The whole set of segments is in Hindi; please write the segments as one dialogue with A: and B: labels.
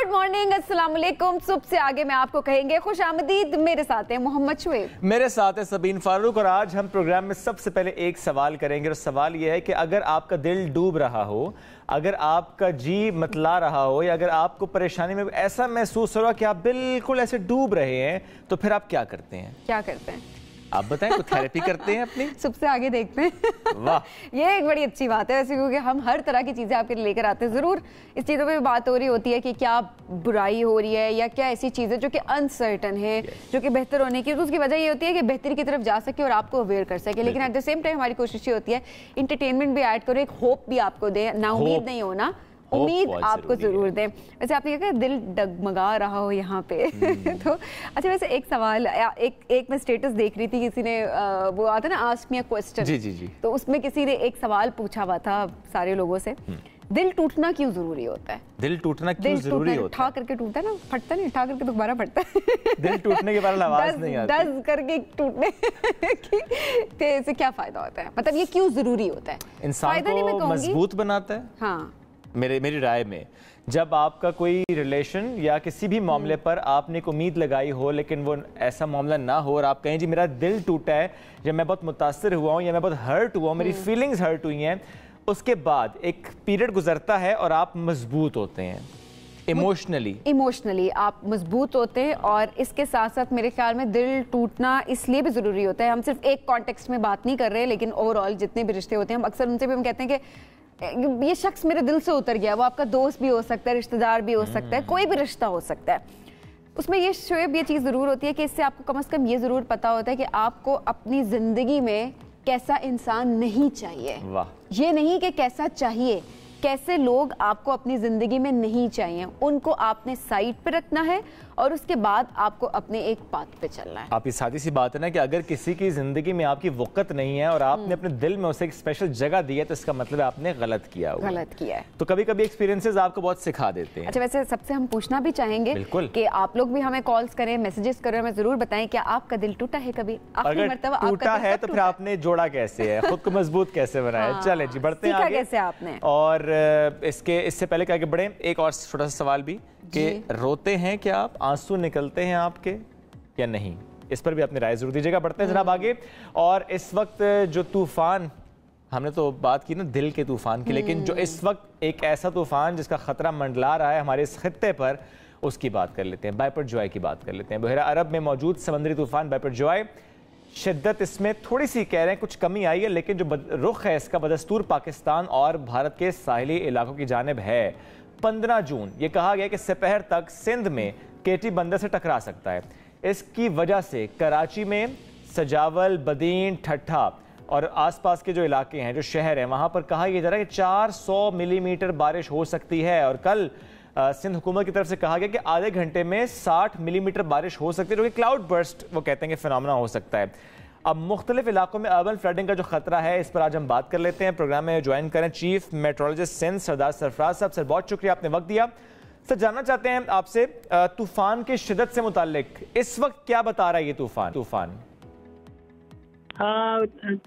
A: गुड मॉर्निंग, अस्सलाम वालेकुम। सुबह से आगे मैं आपको कहेंगे खुश आमदीद। मेरे साथ है मोहम्मद शुएब,
B: मेरे साथ है सबीन फारूक। और आज हम प्रोग्राम में सबसे पहले एक सवाल करेंगे और सवाल यह है कि अगर आपका दिल डूब रहा हो, अगर आपका जी मतला रहा हो, या अगर आपको परेशानी में ऐसा महसूस हो रहा हो कि आप बिल्कुल ऐसे डूब रहे हैं, तो फिर आप क्या करते हैं?
A: क्या करते हैं
B: आप बताएं। कुछ थेरेपी करते हैं अपनी?
A: सुबह से आगे देखते हैं।
B: वाह,
A: ये एक बड़ी अच्छी बात है वैसे, क्योंकि हम हर तरह की चीज़ें आपके लिए लेकर आते हैं। ज़रूर इस चीज़ों पे बात हो रही होती है कि क्या बुराई हो रही है या क्या ऐसी चीज़ें जो कि अनसर्टन है, जो कि बेहतर होने की, तो उसकी वजह ये होती है कि बेहतरी की तरफ जा सके और आपको अवेयर कर सके। लेकिन एट द सेम टाइम हमारी कोशिश ये होती है इंटरटेनमें भी ऐड करो, एक होप भी आपको दे, ना उम्मीद नहीं होना, उम्मीद आपको जरूर दें। वैसे आपने कहा दिल डगमगा रहा हो यहाँ पे तो अच्छा, वैसे एक सवाल, एक मैं स्टेटस देख रही थी, किसी ने वो आता ना आस्क मी अ क्वेश्चन,
B: जी जी जी,
A: तो उसमें किसी ने एक सवाल पूछा हुआ था सारे लोगों से, दिल टूटना क्यों जरूरी होता है? दिल टूटना क्यों जरूरी होता है? ठा करके टूटता है ना, फटता नहीं, ठा करके दोबारा फटता है।
B: दिल टूटने के बाद आवाज नहीं आती,
A: दस करके टूटने की से क्या फायदा होता है? मतलब ये क्यों जरूरी होता है?
B: इंसान को मजबूत बनाता है।
A: हाँ,
B: मेरी राय में, जब आपका कोई रिलेशन या किसी भी मामले पर आपने एक उम्मीद लगाई हो, लेकिन वो ऐसा मामला ना हो और आप कहें जी मेरा दिल टूटा है, या मैं बहुत मुतासिर हुआ हूँ, या मैं बहुत हर्ट हुआ हूँ, मेरी फीलिंग्स हर्ट हुई हैं, उसके बाद एक पीरियड गुजरता है और आप मजबूत होते हैं इमोशनली आप मजबूत होते हैं। और इसके साथ साथ मेरे ख्याल में दिल टूटना इसलिए भी ज़रूरी होता है, हम सिर्फ एक कॉन्टेक्स्ट में बात नहीं कर रहे, लेकिन ओवरऑल जितने भी रिश्ते होते हैं, हम अक्सर उनसे भी हम कहते हैं कि ये शख्स मेरे दिल से उतर गया। वो आपका दोस्त भी हो सकता है, रिश्तेदार भी हो सकता है, कोई भी रिश्ता हो सकता है। उसमें ये शोएब, ये चीज़ ज़रूर होती है कि इससे आपको कम से कम ये ज़रूर पता होता है कि आपको अपनी ज़िंदगी में कैसा इंसान नहीं चाहिए। ये नहीं कि कैसा चाहिए, कैसे लोग आपको अपनी ज़िंदगी में नहीं चाहिए, उनको आपने साइड पे रखना है और उसके बाद आपको अपने एक पाथ पे चलना है। आप ये सादी सी बात है ना कि अगर किसी की ज़िंदगी में आपकी वक़्त नहीं है और आपने अपने दिल में उसे एक स्पेशल जगह दी है, तो इसका मतलब है आपने गलत किया है। तो कभी कभी एक्सपीरियंसेस आपको बहुत सिखा देते हैं।
A: अच्छा, वैसे सबसे हम पूछना भी चाहेंगे कि आप लोग भी हमें कॉल्स करें, मैसेजेस करें, हमें ज़रूर बताएं क्या आपका दिल टूटा है कभी?
B: अगर टूटा है तो फिर आपने जोड़ा कैसे है, खुद को मजबूत कैसे बनाया? चले जी, बढ़ते हैं आगे।
A: कैसे आपने?
B: और इससे पहले आगे बढ़े, एक और छोटा सा सवाल भी कि रोते हैं क्या आप, आंसू निकलते हैं आपके या नहीं? इस पर भी अपनी राय जरूर दीजिएगा। बढ़ते हैं जनाब आगे। और इस वक्त जो तूफान, हमने तो बात की ना दिल के तूफान की, लेकिन जो इस वक्त एक ऐसा तूफान जिसका खतरा मंडला रहा है हमारे इस खित्ते पर, उसकी बात कर लेते हैं। बायपरजॉय की बात कर लेते हैं। बहरा अरब में मौजूद समुद्री तूफान बायपरजॉय, शिद्दत इसमें थोड़ी सी कह रहे हैं कुछ कमी आई है, लेकिन जो रुख है इसका बदस्तूर पाकिस्तान और भारत के साहिली इलाकों की जानिब है। 15 जून ये कहा गया कि दोपहर तक सिंध में केटी बंदर से टकरा सकता है। इसकी वजह से कराची में सजावल, बदीन, ठट्ठा और आसपास के जो इलाके हैं, जो शहर हैं, वहाँ पर कहा यह जा रहा है कि 400 मिलीमीटर बारिश हो सकती है। और कल सिंध हुकूमत की तरफ से कहा गया कि आधे घंटे में 60 मिलीमीटर बारिश हो सकती है, जो कि क्लाउड बर्स्ट वो कहते हैं कि फिनोमेना हो सकता है। अब मुख्तलिफ इलाकों में अर्बन फ्लडिंग का जो खतरा है, इस पर आज हम बात कर लेते हैं। प्रोग्राम में ज्वाइन करें चीफ मेट्रोलॉजिस्ट सिंध सरदार सरफराज साहब। सर बहुत शुक्रिया, आपने वक्त दिया। सर जानना चाहते हैं आपसे तूफान की शिद्दत से मुतालिक इस वक्त क्या बता रहा है ये तूफान?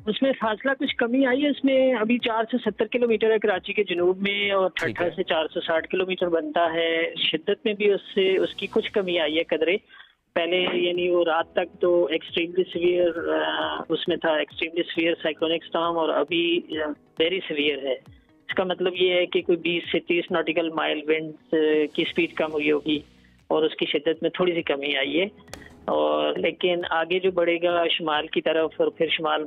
C: उसमें फासला कुछ कमी आई है। इसमें अभी 4 से 70 किलोमीटर है कराची के जनूब में, और ठट्ठा से 460 किलोमीटर बनता है। शिद्दत में भी उसकी कुछ कमी आई है कदरे। पहले यानी वो रात तक तो एक्सट्रीमली सीवियर उसमें था, एक्सट्रीमली सीवियर साइक्लोनिक स्टॉर्म, और अभी वेरी सीवियर है। इसका मतलब ये है कि कोई 20 से 30 नॉटिकल माइल विंड की स्पीड कम हुई होगी और उसकी शिद्दत में थोड़ी सी कमी आई है। और लेकिन आगे जो बढ़ेगा शुमाल की तरफ और फिर शुमाल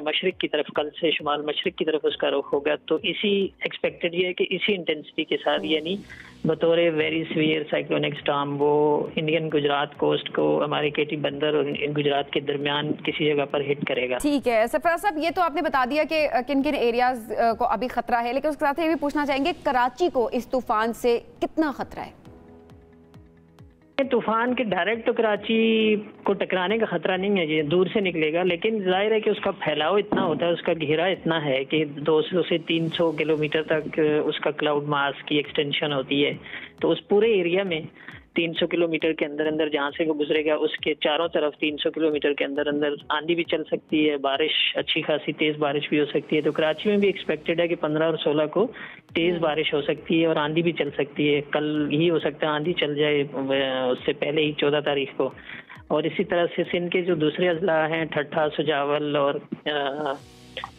C: मशरिक की तरफ, कल से शुमाल मशरिक की तरफ उसका रुख होगा, तो इसी एक्सपेक्टेड ये है कि इसी इंटेंसिटी के साथ यानी बतौर वेरी सीवियर साइक्लोनिक स्टॉर्म वो इंडियन गुजरात कोस्ट को, हमारे केटी बंदर और गुजरात के दरमियान किसी जगह पर हिट करेगा।
A: ठीक है सरफराज साहब, ये तो आपने बता दिया कि किन किन एरियाज को अभी खतरा है, लेकिन उसके साथ ये भी पूछना चाहेंगे कराची को इस तूफान से कितना खतरा है?
C: तूफान के डायरेक्ट तो कराची को टकराने का खतरा नहीं है, ये दूर से निकलेगा, लेकिन जाहिर है कि उसका फैलाव इतना होता है, उसका घेरा इतना है कि 200 से 300 किलोमीटर तक उसका क्लाउड मास की एक्सटेंशन होती है। तो उस पूरे एरिया में 300 किलोमीटर के अंदर अंदर जहाँ से वो गुजरेगा उसके चारों तरफ 300 किलोमीटर के अंदर अंदर आंधी भी चल सकती है, बारिश अच्छी खासी तेज बारिश भी हो सकती है। तो कराची में भी एक्सपेक्टेड है कि 15 और 16 को तेज बारिश हो सकती है और आंधी भी चल सकती है। कल ही हो सकता है आंधी चल जाए, उससे पहले ही 14 तारीख को। और इसी तरह से सिंध के जो दूसरे अजला हैं, ठट्ठा, सुजावल और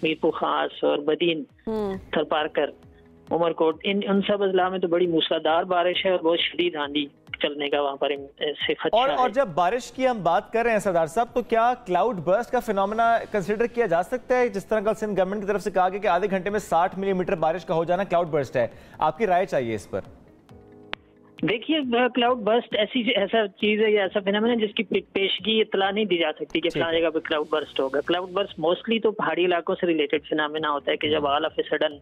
C: मीरपुर खास और बदीन, थरपारकर, उमरकोट, उन सब अजला में तो बड़ी मूसलाधार बारिश है और बहुत शदीद आंधी चलने का वहाँ पर से खतरा है।
B: और जब बारिश की हम बात कर रहे हैं सरदार साहब, तो क्या क्लाउड बर्स्ट का फिनोमेना कंसीडर किया जा सकता है? जिस तरह कल सिंध गवर्नमेंट की तरफ से कहा गया कि आधे घंटे में 60 मिलीमीटर बारिश का हो जाना क्लाउड बर्स्ट है, आपकी राय चाहिए इस पर।
C: देखिए, क्लाउड बर्स्ट ऐसा चीज है या ऐसा फिनोमेना जिसकी पेशगी इतला नहीं दी जा सकती कि फलां जगह पे क्लाउड बर्स्ट होगा। क्लाउड बर्स्ट मोस्टली तो पहाड़ी इलाकों से रिलेटेड फिनोमेना होता है कि जब ऑल ऑफ ए सडन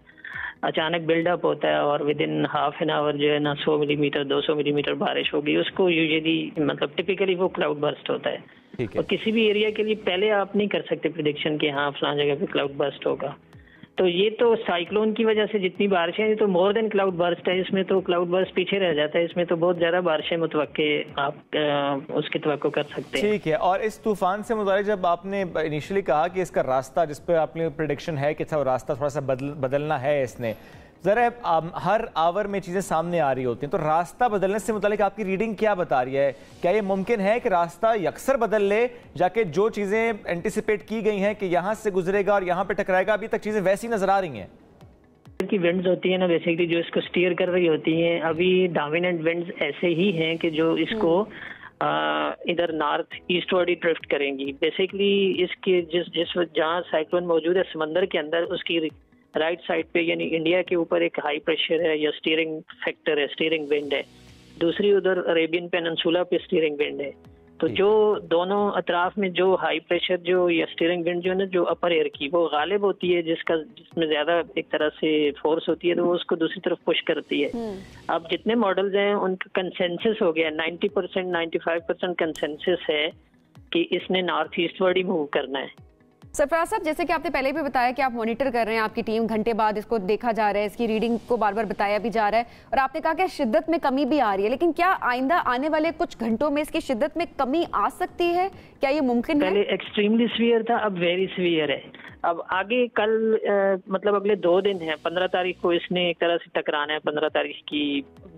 C: अचानक बिल्डअप होता है और with in half an hour जो है ना 100 मिलीमीटर 200 मिलीमीटर बारिश होगी, उसको यूजुअली मतलब टिपिकली वो क्लाउड बर्स्ट होता है। और किसी भी एरिया के लिए पहले आप नहीं कर सकते प्रेडिक्शन कि हाँ फलां जगह पे क्लाउड बर्स्ट होगा। तो ये तो साइक्लोन की वजह से जितनी बारिशें हैं, तो मोर देन क्लाउड बर्स्ट है, इसमें तो क्लाउड बर्स्ट पीछे रह जाता है, इसमें तो बहुत ज्यादा बारिशें मुतवक्के आप उसकी तवक्को कर सकते हैं। ठीक
B: है। और इस तूफान से मुताल्लिक जब आपने इनिशियली कहा कि इसका रास्ता, जिस पर आपने प्रेडिक्शन है कि वो रास्ता थोड़ा सा बदलना है, इसने जरा हर आवर में चीज़ें सामने आ रही होती हैं, तो रास्ता बदलने से मुतालिक आपकी रीडिंग क्या बता रही है? क्या ये मुमकिन है कि रास्ता यकसर बदल ले, जाके जो चीज़ें एंटिसिपेट की गई हैं कि यहाँ से गुजरेगा और यहाँ पे टकराएगा, अभी तक चीज़ें वैसी नजर आ रही हैं?
C: की विंड्स होती है ना बेसिकली जो इसको स्टीयर कर रही होती हैं, अभी डोमिनेंट विंड्स ऐसे ही हैं कि जो इसको इधर नॉर्थ ईस्टवर्ड ही ड्रिफ्ट करेंगी। बेसिकली इसके जिस जहाँ साइक्लोन मौजूद है समंदर के अंदर, उसकी राइट साइड पे यानी इंडिया के ऊपर एक हाई प्रेशर है या स्टीयरिंग फैक्टर है, स्टीयरिंग विंड है। दूसरी उधर अरेबियन पेनिनसुला पे स्टीयरिंग विंड है। तो जो दोनों अतराफ में जो हाई प्रेशर जो या स्टीयरिंग विंड जो है ना, जो अपर एयर की वो गालिब होती है, जिसमें ज्यादा एक तरह से फोर्स होती है, तो वो उसको दूसरी तरफ पुश करती है। अब जितने मॉडल्स हैं उनका कंसेंसस हो गया, 90% 95% कंसेंसस है कि इसने नॉर्थ ईस्टवर्ड ही मूव करना है।
A: सरफराज साहब, जैसे कि आपने पहले भी बताया कि आप मॉनिटर कर रहे हैं, आपकी टीम घंटे बाद इसको देखा जा रहा है, इसकी रीडिंग को बार बार बताया भी जा रहा है, और आपने कहा कि शिद्दत में कमी भी आ रही है, लेकिन क्या आइंदा आने वाले कुछ घंटों में इसकी शिद्दत में कमी आ सकती है? क्या ये मुमकिन है?
C: पहले एक्सट्रीमली सीवियर था, अब वेरी सीवियर है। अब आगे कल मतलब अगले 2 दिन है, 15 तारीख को इसने एक तरह से टकराना है, 15 तारीख की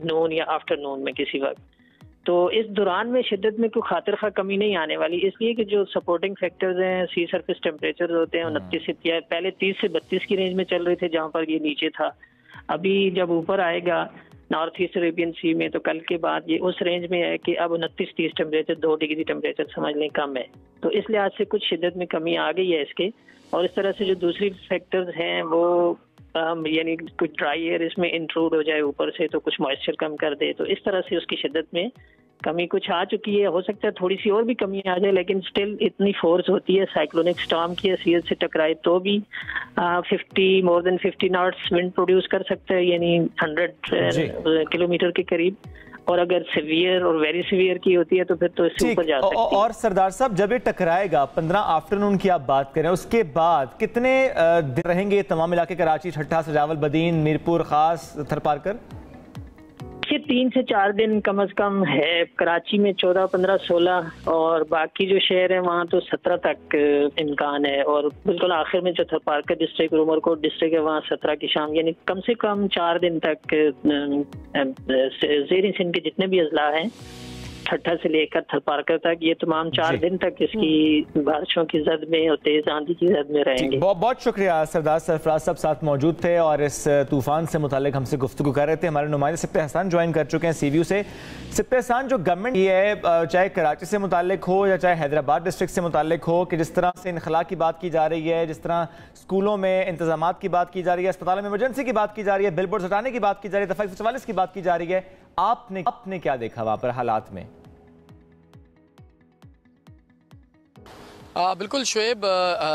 C: नून या आफ्टरनून में किसी वक्त। तो इस दौरान में शिद्दत में कोई खातिर खा कमी नहीं आने वाली, इसलिए कि जो सपोर्टिंग फैक्टर्स हैं, सी सरफेस टेम्परेचर होते हैं 29 से पहले 30 से 32 की रेंज में चल रहे थे, जहाँ पर ये नीचे था। अभी जब ऊपर आएगा नॉर्थ ईस्ट अरेबियन सी में, तो कल के बाद ये उस रेंज में है कि अब 29-30 टेम्परेचर 2 डिग्री टेम्परेचर समझ लें कम है। तो इस लिहाज से कुछ शिद्दत में कमी आ गई है इसके। और इस तरह से जो दूसरी फैक्टर्स हैं वो यानी कुछ ड्राई एयर इसमें इंक्लूड हो जाए ऊपर से, तो कुछ मॉइस्चर कम कर दे, तो इस तरह से उसकी शिद्दत में कमी कुछ आ चुकी है। हो सकता है थोड़ी सी और भी कमी आ जाए, लेकिन स्टिल इतनी फोर्स होती है साइक्लोनिक स्टॉर्म की, सीएस से टकराए तो भी 50 more than 50 knots wind produce कर सकता है, यानी 100 किलोमीटर के करीब। और अगर सीवियर और वेरी सीवियर की होती है तो फिर तो इससे ऊपर जा सकती है।
B: और सरदार साहब, जब ये टकराएगा 15 आफ्टरनून की आप बात करें, उसके बाद कितने दिन रहेंगे तमाम इलाके, कराची, ठट्ठा, सजावल, बदीन, मीरपुर खास, थरपारकर?
C: 3 से 4 दिन कम से कम है। कराची में 14, 15, 16 और बाकी जो शहर है वहाँ तो 17 तक इम्कान है। और बिल्कुल आखिर में जो थरपारकर डिस्ट्रिक्ट, उमरकोट डिस्ट्रिक्ट है, वहाँ 17 की शाम, यानी कम से कम 4 दिन तक ज़ेर सिंध के जितने भी अजला हैं, ठट्ठा से लेकर थरपारकर तक, ये तमाम 4 दिन तक इसकी बारिशों की जद में और तेज आंधी की जद में रहेंगे।
B: बहुत शुक्रिया सरदार सरफराज साहब साथ मौजूद थे और इस तूफान से मुतालिक हमसे गुफ्तगू कर रहे थे। हमारे नुमाइंदे सिप्ते हसन ज्वाइन कर चुके हैं सीव्यू से। सिप्ते हसन, जो गवर्नमेंट ये है, चाहे कराची से मुतालिक हो या चाहे हैदराबाद डिस्ट्रिक्ट से मुतालिक हो, कि जिस तरह से इनखला की बात की जा रही है, जिस तरह स्कूलों में इंतजामात की बात की जा रही है, अस्पतालों में इमरजेंसी की बात की जा रही है, बिल बोर्ड हटाने की बात की जा रही है, दफा 144 की बात की जा रही है, आपने क्या देखा वहां पर हालात में?
D: बिल्कुल शुएब,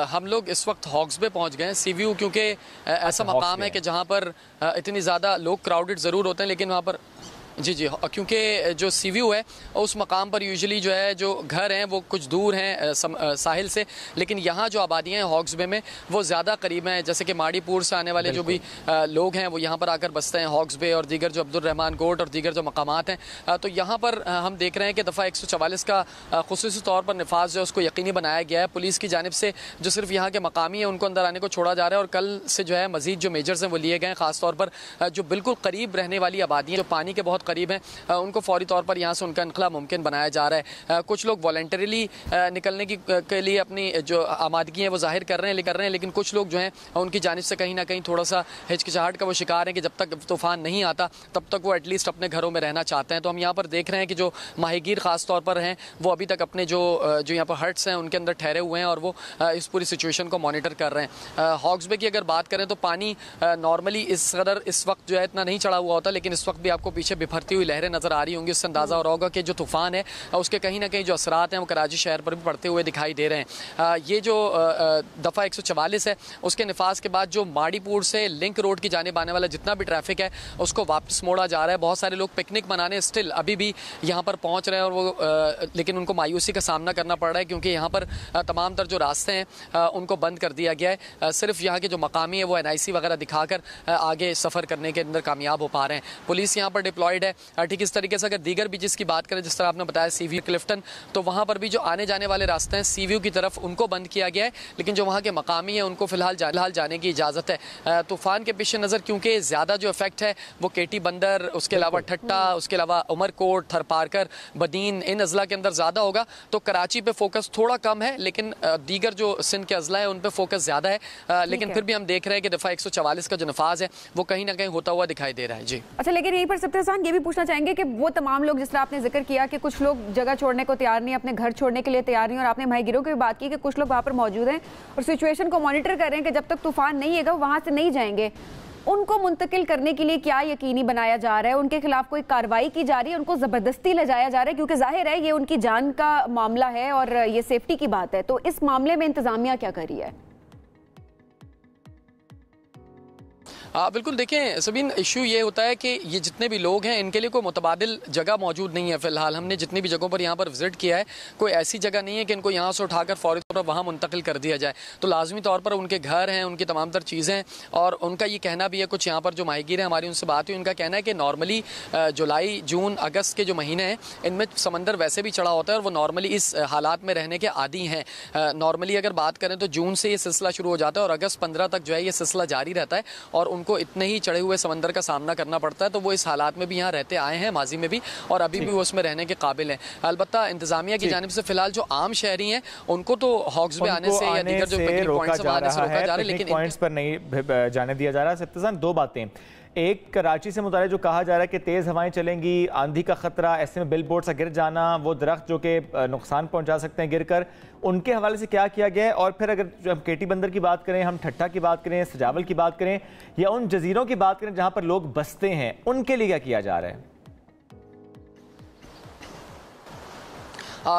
D: हम लोग इस वक्त हॉक्स पे पहुंच गए हैं, सीव्यू, क्योंकि ऐसा मकाम है कि जहां पर इतनी ज़्यादा लोग क्राउडेड ज़रूर होते हैं, लेकिन वहां पर जी जी, क्योंकि जो सी व्यू है उस मकाम पर यूजुअली जो है जो घर हैं वो कुछ दूर हैं साहिल से, लेकिन यहाँ जो आबादियाँ हैं हॉक्स बे में वो ज़्यादा करीब हैं। जैसे कि माड़ीपुर से आने वाले जो भी लोग हैं वो यहाँ पर आकर बसते हैं, हॉक्स बे और दीगर जो अब्दुल रहमान कोट और दीगर जो मकामात हैं। तो यहाँ पर हम देख रहे हैं कि दफ़ा 144 का खुसूसी तौर पर नफाज जो है उसको यकीनी बनाया गया है। पुलिस की जानिब से जो सिर्फ यहाँ के मकामी हैं उनको अंदर आने को छोड़ा जा रहा है, और कल से जो है मजीद जो मेजर्स हैं वो लिए गए हैं। खासतौर पर जो बिल्कुल करीब रहने वाली आबादियाँ जो पानी के बहुत करीब हैं उनको फौरी तौर पर यहाँ से उनका इनखला मुमकिन बनाया जा रहा है। कुछ लोग वॉलंटरीली निकलने के लिए अपनी जो आमादगी है वो जाहिर कर रहे हैं, लेकिन कुछ लोग जो हैं उनकी जानिब से कहीं ना कहीं थोड़ा सा हिचकिचाहट का वो शिकार है कि जब तक तूफान नहीं आता तब तक वो एटलीस्ट अपने घरों में रहना चाहते हैं। तो हम यहाँ पर देख रहे हैं कि जो माहीगीर खास तौर पर हैं वो अभी तक अपने जो यहाँ पर हट्स हैं उनके अंदर ठहरे हुए हैं और वो इस पूरी सिचुएशन को मॉनिटर कर रहे हैं। हॉक्स बे की अगर बात करें तो पानी नॉर्मली इस कदर इस वक्त जो है इतना नहीं चढ़ा हुआ होता, लेकिन इस वक्त भी आपको पीछे बिफरती हुई लहरें नजर आ रही होंगी। इससे अंदाजा हो रहा होगा कि जो तूफान है उसके कहीं ना कहीं जो असरात हैं वो कराची शहर पर भी पड़ते हुए दिखाई दे रहे हैं। ये जो दफ़ा 144 है उसके नफाज के बाद जो माड़ीपुर से लिंक रोड की जानिब आने वाला जितना भी ट्रैफिक है उसको वापस मोड़ा जा रहा है। बहुत सारे लोग पिकनिक मनाने स्टिल अभी भी यहाँ पर पहुँच रहे हैं और वो लेकिन उनको मायूसी का सामना करना पड़ रहा है क्योंकि यहाँ पर तमाम तर जो रास्ते हैं उनको बंद कर दिया गया है। सिर्फ यहाँ के जो मकामी है वो NIC वगैरह दिखाकर आगे सफ़र करने के अंदर कामयाब हो पा रहे हैं। पुलिस यहाँ पर डिप्लॉयड है। ठीक इस तरीके से अगर दीगर बीचेस की बात करें जिस तरह आपने बताया सी व्यू क्लिफ्टन, तो वहाँ पर भी जो आने जाने वाले रास्ते हैं सी व्यू की तरफ उनको बंद किया गया है, लेकिन जो वहाँ के मकामी हैं उनको फिलहाल जाने की इजाज़त है। तूफ़ान के पेश नज़र क्योंकि ज़्यादा जो इफेक्ट है वो केटी बंदर, उसके अलावा ठट्टा, उसके अलावा उमरकोट, थरपारकर, बदीन, इन अजला के अंदर ज़्यादा होगा, तो कराची पे फोकस थोड़ा कम है, लेकिन दीगर जो सिंध के अजला है उन पर फोकस ज़्यादा है। लेकिन फिर भी हम देख रहे हैं कि दफ़ा 144 का जो नफाज है वो कहीं ना कहीं होता हुआ दिखाई दे रहा है। जी
A: अच्छा, लेकिन यहीं पर सबसे आसान ये भी पूछना चाहेंगे कि वो तमाम लोग जिस तरह आपने जिक्र किया कि कुछ लोग जगह छोड़ने को तैयार नहीं, अपने घर छोड़ने के लिए तैयार नहीं, और आपने माहीगीरों की भी बात की कि कुछ लोग वहाँ पर मौजूद हैं और सिचुएशन को मॉनिटर कर रहे हैं कि जब तक तूफान नहीं आएगा वहाँ से नहीं जाएंगे। उनको मुंतकिल करने के लिए क्या यकीनी बनाया जा रहा है? उनके खिलाफ कोई कार्रवाई की जा रही है? उनको जबरदस्ती ले जाया जा रहा है? क्योंकि जाहिर है ये उनकी जान का मामला है और ये सेफ्टी की बात है, तो इस मामले में इंतजामिया क्या कर रही है?
D: बिल्कुल, देखें सबीन, इशू ये होता है कि ये जितने भी लोग हैं इनके लिए कोई मुतबादिल जगह मौजूद नहीं है। फ़िलहाल हमने जितनी भी जगहों पर यहाँ पर विज़िट किया है कोई ऐसी जगह नहीं है कि इनको यहाँ से उठाकर फ़ौरी तौर पर वहाँ मुंतकिल कर दिया जाए। तो लाजमी तौर पर उनके घर हैं, उनकी तमाम तर चीज़ें हैं, और उनका ये कहना भी है, कुछ यहाँ पर जो माहीगीर हैं हमारी उनसे बात हुई, उनका कहना है कि नॉर्मली जुलाई, जून, अगस्त के जो महीने हैं इनमें समंदर वैसे भी चढ़ा होता है और वो नॉर्मली इस हालात में रहने के आदी हैं। नॉर्मली अगर बात करें तो जून से ये सिलसिला शुरू हो जाता है और अगस्त 15 तक जो है ये सिलसिला जारी रहता है और उनको इतने ही चढ़े हुए समंदर का सामना करना पड़ता है। तो वो इस हालात में भी यहाँ रहते आए हैं माजी में भी, और अभी भी वो उसमें रहने के काबिल हैं। अलबत्ता इंतजामिया की जानिब से फिलहाल जो आम शहरी हैं उनको तो हॉक्स बे आने से या दीगर जो पिकनिक पॉइंट्स से आने से रोका जा रहा है, लेकिन
B: पॉइंट्स पर नहीं जाने दिया जा रहा है। इफ्तिज़ान, दो बातें, एक कराची से मुताल्लिक़ जो कहा जा रहा है कि तेज़ हवाएं चलेंगी, आंधी का खतरा, ऐसे में बिल बोर्ड से गिर जाना, वो दरख्त जो कि नुकसान पहुंचा सकते हैं गिरकर, उनके हवाले से क्या किया गया है? और फिर अगर हम केटी बंदर की बात करें, हम ठट्टा की बात करें, सजावल की बात करें, या उन जजीरों की बात करें जहां पर लोग बसते हैं, उनके लिए क्या किया जा रहा है?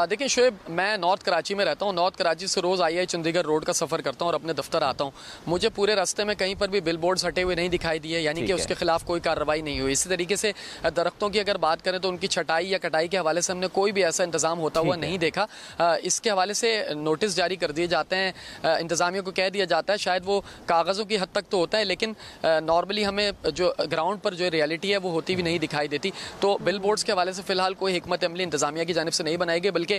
D: देखिए शोएब, मैं नॉर्थ कराची में रहता हूँ। नॉर्थ कराची से रोज़ आई चंडीगढ़ रोड का सफ़र करता हूँ और अपने दफ्तर आता हूँ। मुझे पूरे रास्ते में कहीं पर भी बिल बोर्ड्स हटे हुए नहीं दिखाई दिए, यानी कि उसके खिलाफ कोई कार्रवाई नहीं हुई। इसी तरीके से दरख्तों की अगर बात करें तो उनकी छटाई या कटाई के हवाले से हमने कोई भी ऐसा इंतजाम होता हुआ नहीं देखा। इसके हवाले से नोटिस जारी कर दिए जाते हैं, इंतजामिया को कह दिया जाता है, शायद वो कागज़ों की हद तक तो होता है, लेकिन नॉर्मली हमें जो ग्राउंड पर जो रियलिटी है वो होती भी नहीं दिखाई देती। तो बिल बोर्ड्स के हवाले से फ़िलहाल कोई हिकमत अमली इंतजामिया की जानिब से नहीं बनाई गई, बल्कि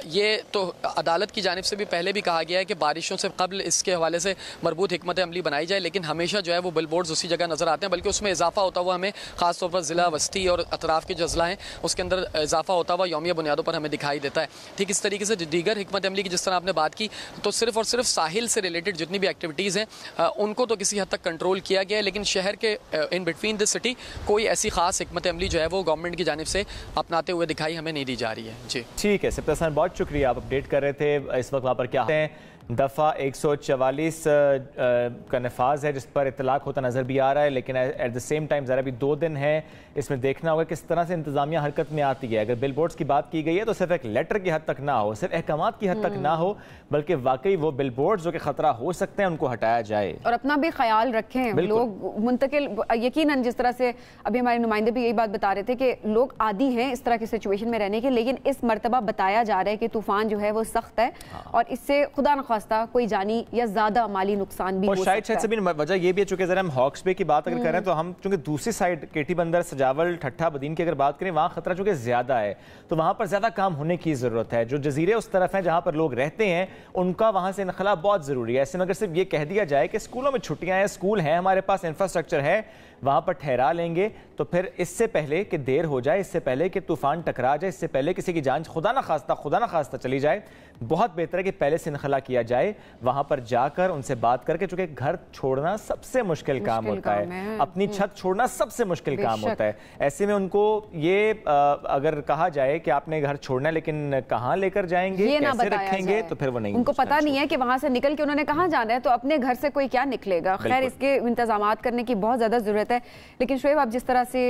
D: ये तो अदालत की जानिब से भी पहले भी कहा गया है कि बारिशों से कबल इसके हवाले से मरबूत हिकमत अमली बनाई जाए, लेकिन हमेशा जो है वो बिल बोर्ड्स उसी जगह नज़र आते हैं, बल्कि उसमें इजाफा होता हुआ हमें खासतौर पर ज़िला वस्ती और अतराफ़ के जो अजला हैं उसके अंदर इजाफा होता हुआ यौमिया बुनियादों पर हमें दिखाई देता है। ठीक इस तरीके से दीगर हिकमत अमली की जिस तरह आपने बात की, तो सिर्फ और सिर्फ साहिल से रिलेटेड जितनी भी एक्टिविटीज़ हैं उनको तो किसी हद तक कंट्रोल किया गया है, लेकिन शहर के इन बिटवीन द सिटी कोई ऐसी खास हिकमत अमली जो है वो गवर्नमेंट की जानिब से अपनाते हुए दिखाई हमें नहीं दी जा रही है। जी
B: ठीक है, सिफ्ता हसन, बहुत शुक्रिया, आप अपडेट कर रहे थे। इस वक्त वहाँ पर क्या है दफ़ा 144 का नफाज है जिस पर इतलाक होता नज़र भी आ रहा है, लेकिन एट द सेम टाइम ज़रा भी 2 दिन है, इसमें देखना होगा किस तरह से इंतज़ामिया हरकत में आती है। अगर बिल बोर्ड्स की बात की गई है तो सिर्फ एक लेटर की हद तक ना हो, सिर्फ अहकामात की हद तक ना हो, बल्कि वाकई वो बिल बोर्ड्स जो कि ख़तरा हो सकते हैं उनको हटाया जाए
A: और अपना भी ख्याल रखें। लोग मुंतकिल यकीनन जिस तरह से अभी हमारे नुमाइंदे भी यही बात बता रहे थे कि लोग आदी हैं इस तरह की सिचुएशन में रहने के, लेकिन इस मरतबा बताया जा रहा है कि तूफान जो है वो सख्त है और इससे खुदा न खास्ता कोई जानी या ज्यादा माली नुकसान भी हो सकता है।
B: शायद से भी वजह ये भी है, चूंकि जरा हम हॉक्स बे की बात अगर करें तो हम चूंकि दूसरी साइड केटी बंदर, सजावल, ठट्ठा बदीन की अगर बात करें वहाँ खतरा चूंकि ज्यादा है तो वहाँ पर ज्यादा काम होने की जरूरत है। जो जजीरे उस तरफ हैं जहाँ पर लोग रहते हैं उनका वहाँ से इनखला बहुत जरूरी है। ऐसे में अगर सिर्फ ये कह दिया जाए कि स्कूलों में छुट्टियां हैं, स्कूल हैं, हमारे पास इंफ्रास्ट्रक्चर है, वहाँ पर ठहरा लेंगे, तो फिर इससे पहले कि देर हो जाए, इससे पहले कि तूफान टकरा जाए, इससे पहले किसी की जान खुदा ना खास्ता चली जाए, बहुत बेहतर है कि पहले से इनखला किया जाए, वहाँ पर जाकर उनसे बात करके, चूंकि घर छोड़ना सबसे मुश्किल काम होता है, अपनी छत छोड़ना सबसे मुश्किल काम होता है। ऐसे में उनको ये अगर कहा जाए कि आपने घर छोड़ना है लेकिन कहाँ लेकर जाएंगे, कैसे रखेंगे, तो फिर वो नहीं,
A: उनको पता नहीं है कि वहाँ से निकल के उन्होंने कहाँ जाना है, तो अपने घर से कोई क्या निकलेगा। खैर इसके इंतजाम करने की बहुत ज़्यादा ज़रूरत है। लेकिन शोएब, अब जिस तरह से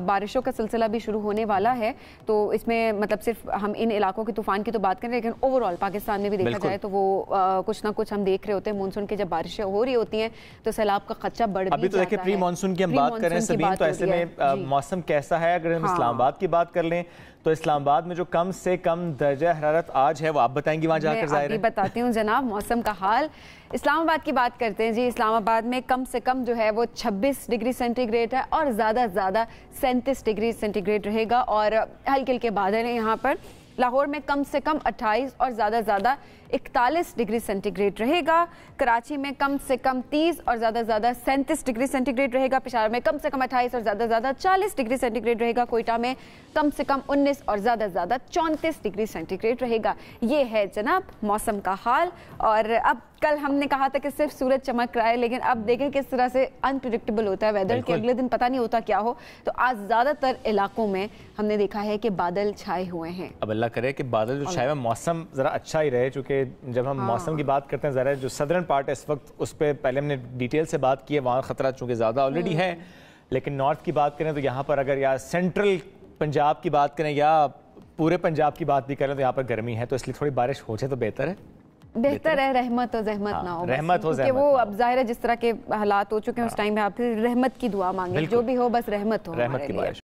A: बारिशों का सिलसिला भी शुरू होने वाला है तो इसमें मतलब सिर्फ हम इन इलाकों के तूफान की तो बात करें, लेकिन ओवरऑल पाकिस्तान में भी देखा जाए तो वो कुछ ना कुछ हम देख रहे होते हैं। मानसून की जब बारिशें हो रही होती हैं तो सैलाब का खदशा बढ़ भी
B: अभी तो देखिए प्री मानसून की हम बात करें सभी, तो ऐसे में मौसम कैसा है? अगर हम इस्लामाबाद की बात कर लें तो इस्लामाबाद में जो कम से कम दर्जा हरारत आज है वो आप बताएंगी वहां जाकर जाहिर है।
A: बताती हूँ जनाब मौसम का हाल। इस्लामाबाद की बात करते हैं जी। इस्लामाबाद में कम से कम जो है वो 26 डिग्री सेंटीग्रेड है और ज़्यादा 37 डिग्री सेंटीग्रेड रहेगा और हल्के हल्के बादल हैं यहाँ पर। लाहौर में कम से कम 28 और ज़्यादा 41 डिग्री सेंटीग्रेड रहेगा। कराची में कम से कम 30 और ज़्यादा 37 डिग्री सेंटीग्रेड रहेगा। पेशावर में कम से कम 28 और ज़्यादा 40 डिग्री सेंटीग्रेड रहेगा। कोयटा में कम से कम 19 और ज़्यादा 34 डिग्री सेंटीग्रेड रहेगा। ये है जनाब मौसम का हाल। और अब कल हमने कहा था कि सिर्फ सूरज चमक रहा है, लेकिन अब देखें किस तरह से अनप्रिडिक्टेबल होता है वेदर, कि अगले दिन पता नहीं होता क्या हो। तो आज ज़्यादातर इलाकों में हमने देखा है कि बादल छाए हुए हैं।
B: अब अल्लाह करे कि बादल जो छाए हुए, मौसम ज़रा अच्छा ही रहे, चूँकि जब हम मौसम की बात करते हैं ज़रा जो सदर्न पार्ट है इस वक्त उस पर पहले हमने डिटेल से बात की है, वहाँ ख़तरा चूँकि ज़्यादा ऑलरेडी है। लेकिन नॉर्थ की बात करें तो यहाँ पर अगर या सेंट्रल पंजाब की बात करें या पूरे पंजाब की बात भी करें तो यहाँ पर गर्मी है, तो इसलिए थोड़ी बारिश हो जाए तो बेहतर है।
A: बेहतर है रहमत और जहमत ना हो,
B: रहमत हो,
A: क्योंकि वो अब जाहिर है जिस तरह के हालात हो चुके हैं उस टाइम में आप फिर रहमत की दुआ मांगे, जो भी हो बस रहमत हो,
B: रहमत की बारिश।